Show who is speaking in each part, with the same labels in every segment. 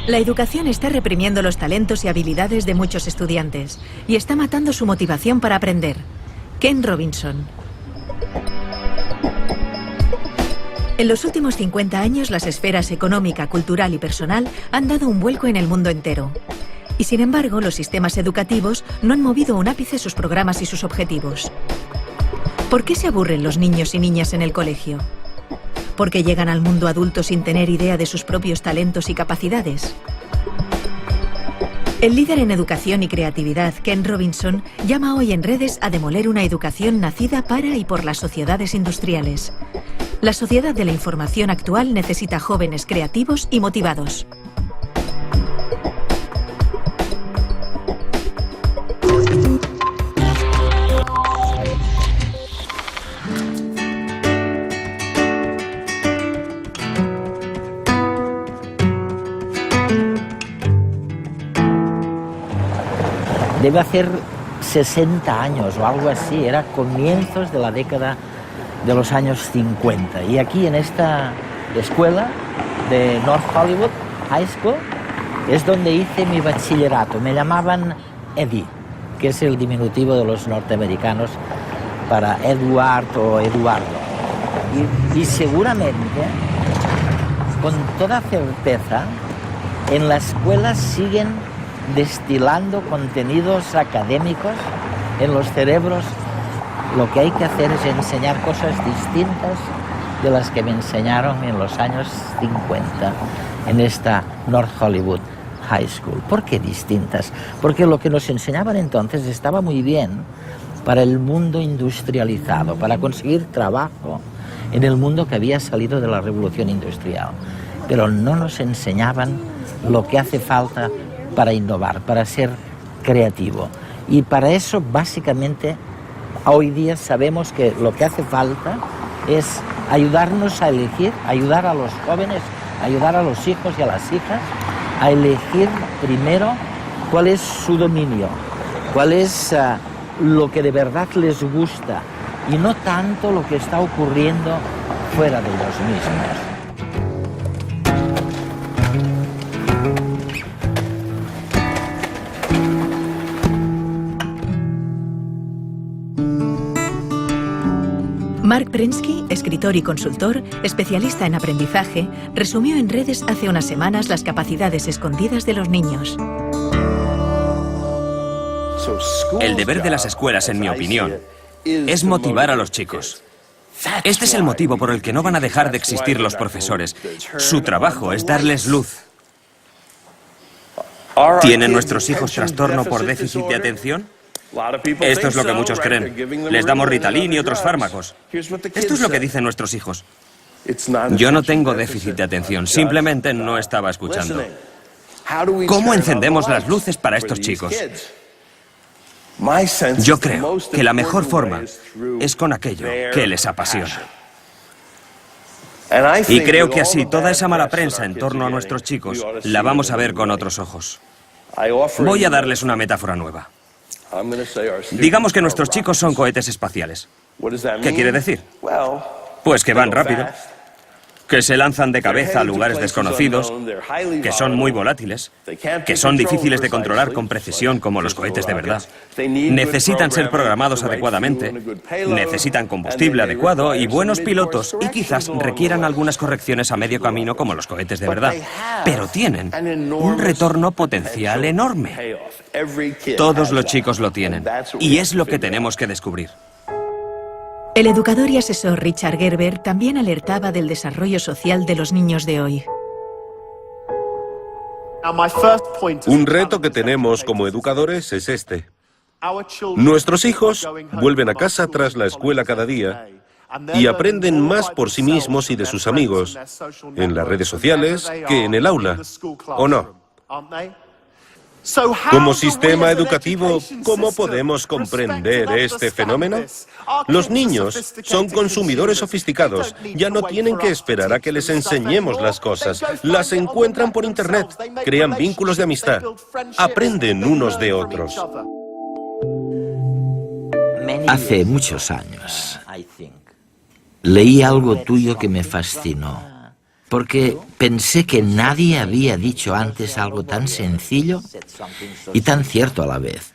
Speaker 1: La educación está reprimiendo los talentos y habilidades de muchos estudiantes y está matando su motivación para aprender. Ken Robinson. En los últimos 50 años, las esferas económica, cultural y personal han dado un vuelco en el mundo entero. Y sin embargo, los sistemas educativos no han movido un ápice sus programas y sus objetivos. ¿Por qué se aburren los niños y niñas en el colegio? ¿Por qué llegan al mundo adulto sin tener idea de sus propios talentos y capacidades? El líder en educación y creatividad, Ken Robinson, llama hoy en redes a demoler una educación nacida para y por las sociedades industriales. La sociedad de la información actual necesita jóvenes creativos y motivados.
Speaker 2: Debe hacer 60 años o algo así, era comienzos de la década de los años 50. Y aquí en esta escuela de North Hollywood High School es donde hice mi bachillerato. Me llamaban Eddie, que es el diminutivo de los norteamericanos para Edward o Eduardo. Y seguramente, con toda certeza, en la escuela siguen destilando contenidos académicos en los cerebros. Lo que hay que hacer es enseñar cosas distintas de las que me enseñaron en los años 50 en esta North Hollywood High School. ¿Por qué distintas? Porque lo que nos enseñaban entonces estaba muy bien para el mundo industrializado, para conseguir trabajo en el mundo que había salido de la revolución industrial. Pero no nos enseñaban lo que hace falta para innovar, para ser creativo. Y para eso, básicamente, hoy día sabemos que lo que hace falta es ayudarnos a elegir, ayudar a los jóvenes, ayudar a los hijos y a las hijas a elegir primero cuál es su dominio, cuál es lo que de verdad les gusta y no tanto lo que está ocurriendo fuera de ellos mismos.
Speaker 1: Mark Prensky, escritor y consultor, especialista en aprendizaje, resumió en redes hace unas semanas las capacidades escondidas de los niños.
Speaker 3: El deber de las escuelas, en mi opinión, es motivar a los chicos. Este es el motivo por el que no van a dejar de existir los profesores. Su trabajo es darles luz. ¿Tienen nuestros hijos trastorno por déficit de atención? Esto es lo que muchos creen. Les damos Ritalin y otros fármacos. Esto es lo que dicen nuestros hijos. Yo no tengo déficit de atención, simplemente no estaba escuchando. ¿Cómo encendemos las luces para estos chicos? Yo creo que la mejor forma es con aquello que les apasiona. Y creo que así toda esa mala prensa en torno a nuestros chicos la vamos a ver con otros ojos. Voy a darles una metáfora nueva. Digamos que nuestros chicos son cohetes espaciales. ¿Qué quiere decir? Pues que van rápido, que se lanzan de cabeza a lugares desconocidos, que son muy volátiles, que son difíciles de controlar con precisión como los cohetes de verdad. Necesitan ser programados adecuadamente, necesitan combustible adecuado y buenos pilotos y quizás requieran algunas correcciones a medio camino como los cohetes de verdad. Pero tienen un retorno potencial enorme. Todos los chicos lo tienen y es lo que tenemos que descubrir.
Speaker 1: El educador y asesor Richard Gerber también alertaba del desarrollo social de los niños de hoy.
Speaker 4: Un reto que tenemos como educadores es este. Nuestros hijos vuelven a casa tras la escuela cada día y aprenden más por sí mismos y de sus amigos en las redes sociales que en el aula, ¿o no? Como sistema educativo, ¿cómo podemos comprender este fenómeno? Los niños son consumidores sofisticados. Ya no tienen que esperar a que les enseñemos las cosas. Las encuentran por Internet, crean vínculos de amistad, aprenden unos de otros.
Speaker 2: Hace muchos años leí algo tuyo que me fascinó. porque pensé que nadie había dicho antes algo tan sencillo y tan cierto a la vez.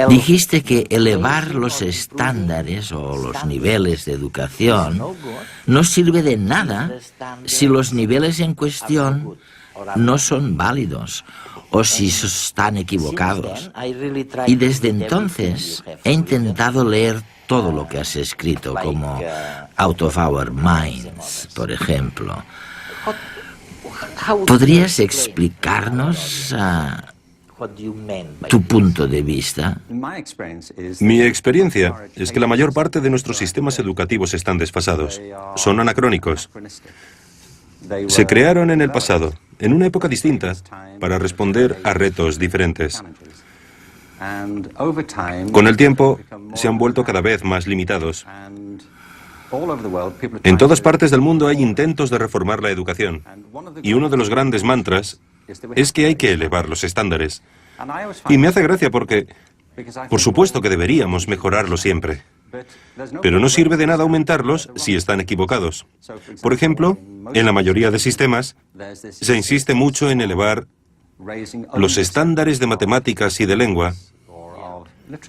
Speaker 2: Dijiste que elevar los estándares o los niveles de educación no sirve de nada si los niveles en cuestión no son válidos o si están equivocados. Y desde entonces he intentado leer todo lo que has escrito, como Out of Our Minds, por ejemplo. ¿Podrías explicarnos tu punto de vista?
Speaker 5: Mi experiencia es que la mayor parte de nuestros sistemas educativos están desfasados, son anacrónicos. Se crearon en el pasado, en una época distinta, para responder a retos diferentes. Con el tiempo, se han vuelto cada vez más limitados. En todas partes del mundo hay intentos de reformar la educación, y uno de los grandes mantras es que hay que elevar los estándares. Y me hace gracia porque, por supuesto que deberíamos mejorarlos siempre, pero no sirve de nada aumentarlos si están equivocados. Por ejemplo, en la mayoría de sistemas, se insiste mucho en elevar los estándares de matemáticas y de lengua,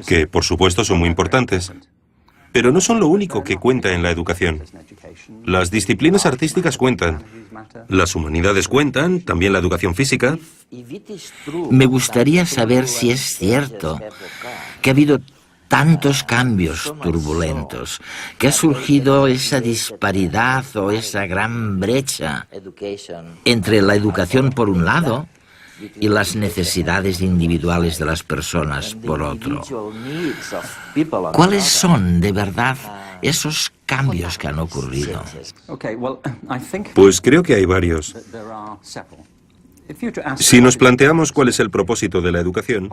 Speaker 5: que por supuesto son muy importantes, pero no son lo único que cuenta en la educación. Las disciplinas artísticas cuentan, las humanidades cuentan, también la educación física.
Speaker 2: Me gustaría saber si es cierto que ha habido tantos cambios turbulentos, que ha surgido esa disparidad o esa gran brecha entre la educación por un lado y las necesidades individuales de las personas por otro. ¿Cuáles son, de verdad, esos cambios que han ocurrido?
Speaker 5: Pues creo que hay varios. Si nos planteamos cuál es el propósito de la educación,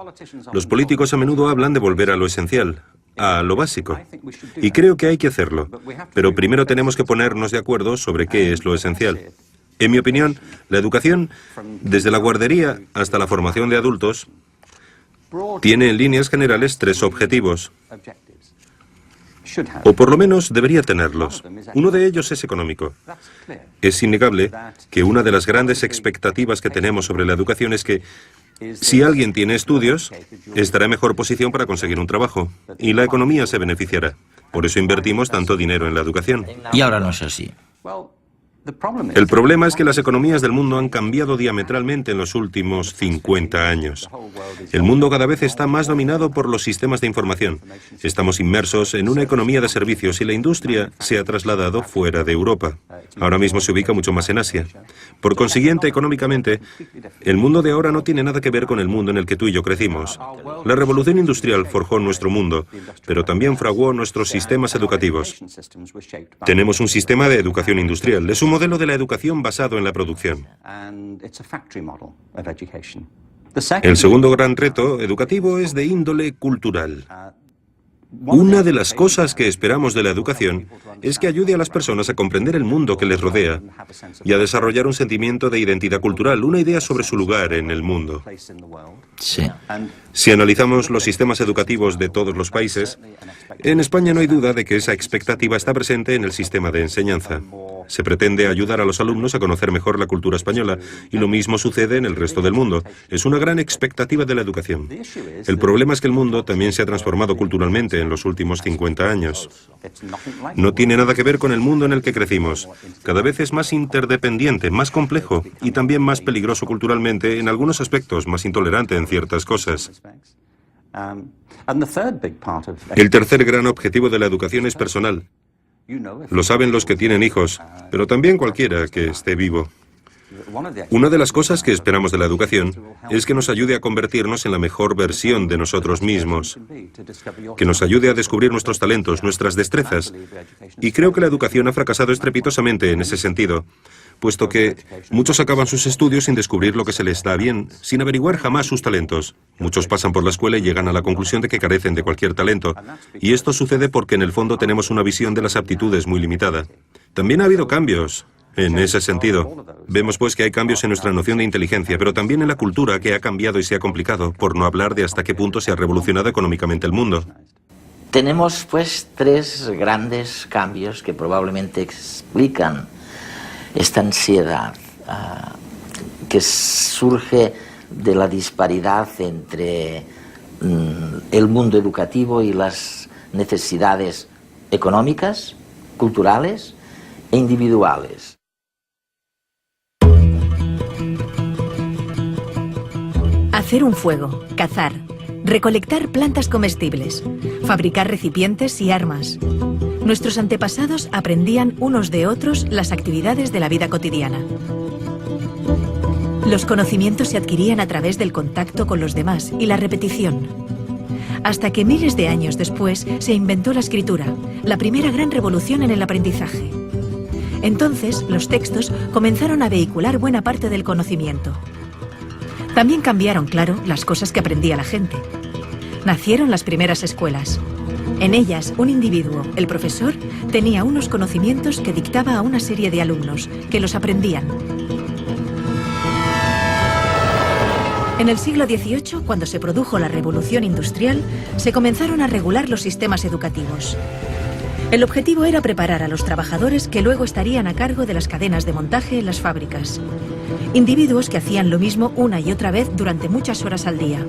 Speaker 5: los políticos a menudo hablan de volver a lo esencial, a lo básico. Y creo que hay que hacerlo, pero primero tenemos que ponernos de acuerdo sobre qué es lo esencial. En mi opinión, la educación, desde la guardería hasta la formación de adultos, tiene en líneas generales 3 objetivos. O por lo menos debería tenerlos. Uno de ellos es económico. Es innegable que una de las grandes expectativas que tenemos sobre la educación es que si alguien tiene estudios, estará en mejor posición para conseguir un trabajo, y la economía se beneficiará. Por eso invertimos tanto dinero en la educación.
Speaker 2: Y ahora no es así.
Speaker 5: El problema es que las economías del mundo han cambiado diametralmente en los últimos 50 años. El mundo cada vez está más dominado por los sistemas de información. Estamos inmersos en una economía de servicios y la industria se ha trasladado fuera de Europa. Ahora mismo se ubica mucho más en Asia. Por consiguiente, económicamente, el mundo de ahora no tiene nada que ver con el mundo en el que tú y yo crecimos. La revolución industrial forjó nuestro mundo, pero también fraguó nuestros sistemas educativos. Tenemos un sistema de educación industrial. Es un modelo de la educación basado en la producción. El segundo gran reto educativo es de índole cultural. Una de las cosas que esperamos de la educación es que ayude a las personas a comprender el mundo que les rodea y a desarrollar un sentimiento de identidad cultural, una idea sobre su lugar en el mundo.
Speaker 2: Sí.
Speaker 5: Si analizamos los sistemas educativos de todos los países, en España no hay duda de que esa expectativa está presente en el sistema de enseñanza. Se pretende ayudar a los alumnos a conocer mejor la cultura española, y lo mismo sucede en el resto del mundo. Es una gran expectativa de la educación. El problema es que el mundo también se ha transformado culturalmente en los últimos 50 años. No tiene nada que ver con el mundo en el que crecimos. Cada vez es más interdependiente, más complejo y también más peligroso culturalmente en algunos aspectos, más intolerante en ciertas cosas. El tercer gran objetivo de la educación es personal. Lo saben los que tienen hijos, pero también cualquiera que esté vivo. Una de las cosas que esperamos de la educación es que nos ayude a convertirnos en la mejor versión de nosotros mismos, que nos ayude a descubrir nuestros talentos, nuestras destrezas. Y creo que la educación ha fracasado estrepitosamente en ese sentido, puesto que muchos acaban sus estudios sin descubrir lo que se les da bien, sin averiguar jamás sus talentos. Muchos pasan por la escuela y llegan a la conclusión de que carecen de cualquier talento. Y esto sucede porque en el fondo tenemos una visión de las aptitudes muy limitada. También ha habido cambios en ese sentido. Vemos pues que hay cambios en nuestra noción de inteligencia, pero también en la cultura, que ha cambiado y se ha complicado, por no hablar de hasta qué punto se ha revolucionado económicamente el mundo.
Speaker 2: Tenemos pues tres grandes cambios que probablemente explican esta ansiedad que surge de la disparidad entre el mundo educativo y las necesidades económicas, culturales e individuales.
Speaker 1: Hacer un fuego, cazar, recolectar plantas comestibles, fabricar recipientes y armas. Nuestros antepasados aprendían unos de otros las actividades de la vida cotidiana. Los conocimientos se adquirían a través del contacto con los demás y la repetición. Hasta que miles de años después se inventó la escritura, la primera gran revolución en el aprendizaje. Entonces, los textos comenzaron a vehicular buena parte del conocimiento. También cambiaron, claro, las cosas que aprendía la gente. Nacieron las primeras escuelas. En ellas, un individuo, el profesor, tenía unos conocimientos que dictaba a una serie de alumnos, que los aprendían. En el siglo XVIII, cuando se produjo la Revolución Industrial, se comenzaron a regular los sistemas educativos. El objetivo era preparar a los trabajadores que luego estarían a cargo de las cadenas de montaje en las fábricas. Individuos que hacían lo mismo una y otra vez durante muchas horas al día.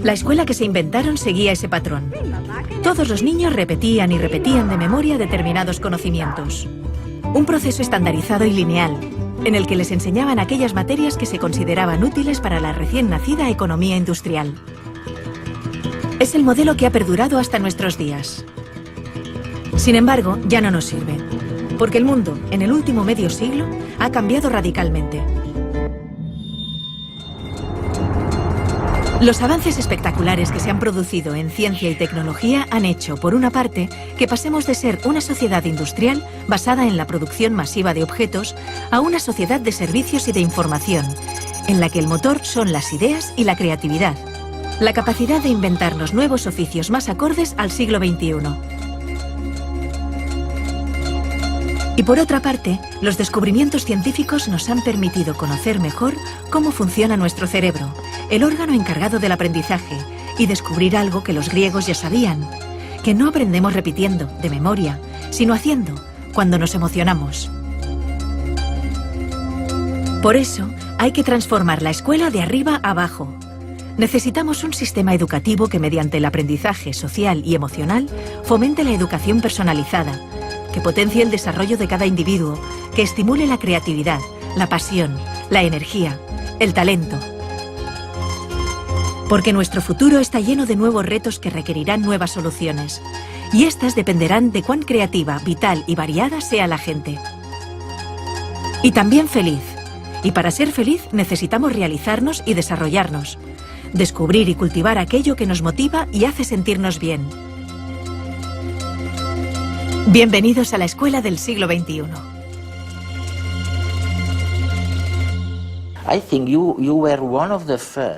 Speaker 1: La escuela que se inventaron seguía ese patrón. Todos los niños repetían y repetían de memoria determinados conocimientos. Un proceso estandarizado y lineal, en el que les enseñaban aquellas materias que se consideraban útiles para la recién nacida economía industrial. Es el modelo que ha perdurado hasta nuestros días. Sin embargo, ya no nos sirve, porque el mundo, en el último medio siglo, ha cambiado radicalmente. Los avances espectaculares que se han producido en ciencia y tecnología han hecho, por una parte, que pasemos de ser una sociedad industrial basada en la producción masiva de objetos a una sociedad de servicios y de información, en la que el motor son las ideas y la creatividad, la capacidad de inventarnos nuevos oficios más acordes al siglo XXI. Y por otra parte, los descubrimientos científicos nos han permitido conocer mejor cómo funciona nuestro cerebro, el órgano encargado del aprendizaje, y descubrir algo que los griegos ya sabían, que no aprendemos repitiendo, de memoria, sino haciendo, cuando nos emocionamos. Por eso, hay que transformar la escuela de arriba a abajo. Necesitamos un sistema educativo que, mediante el aprendizaje social y emocional, fomente la educación personalizada, que potencie el desarrollo de cada individuo, que estimule la creatividad, la pasión, la energía, el talento. Porque nuestro futuro está lleno de nuevos retos que requerirán nuevas soluciones. Y estas dependerán de cuán creativa, vital y variada sea la gente. Y también feliz. Y para ser feliz necesitamos realizarnos y desarrollarnos. Descubrir y cultivar aquello que nos motiva y hace sentirnos bien. Bienvenidos a la escuela del siglo XXI.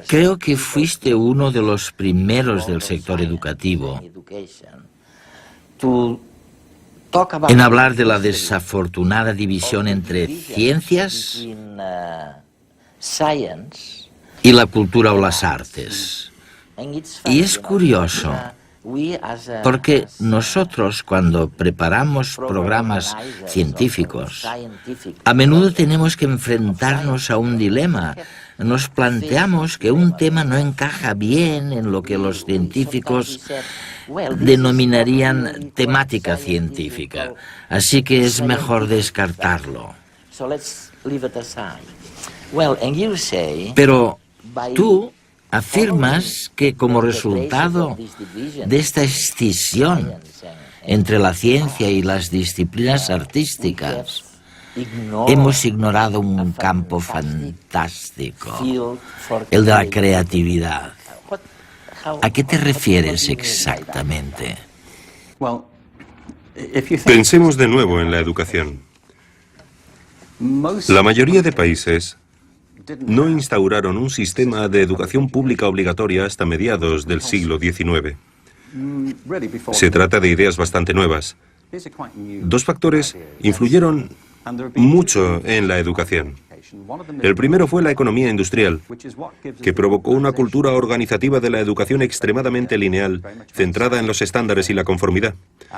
Speaker 2: Creo que fuiste uno de los primeros del sector educativo en hablar de la desafortunada división entre ciencias y la cultura o las artes. Y es curioso, porque nosotros, cuando preparamos programas científicos, a menudo tenemos que enfrentarnos a un dilema. Nos planteamos que un tema no encaja bien en lo que los científicos denominarían temática científica, así que es mejor descartarlo. Pero tú afirmas que como resultado de esta escisión entre la ciencia y las disciplinas artísticas, hemos ignorado un campo fantástico, el de la creatividad. ¿A qué te refieres exactamente?
Speaker 5: Pensemos de nuevo en la educación. La mayoría de países no instauraron un sistema de educación pública obligatoria hasta mediados del siglo XIX. Se trata de ideas bastante nuevas. Dos factores influyeron mucho en la educación. El primero fue la economía industrial, que provocó una cultura organizativa de la educación extremadamente lineal, centrada en los estándares y la conformidad.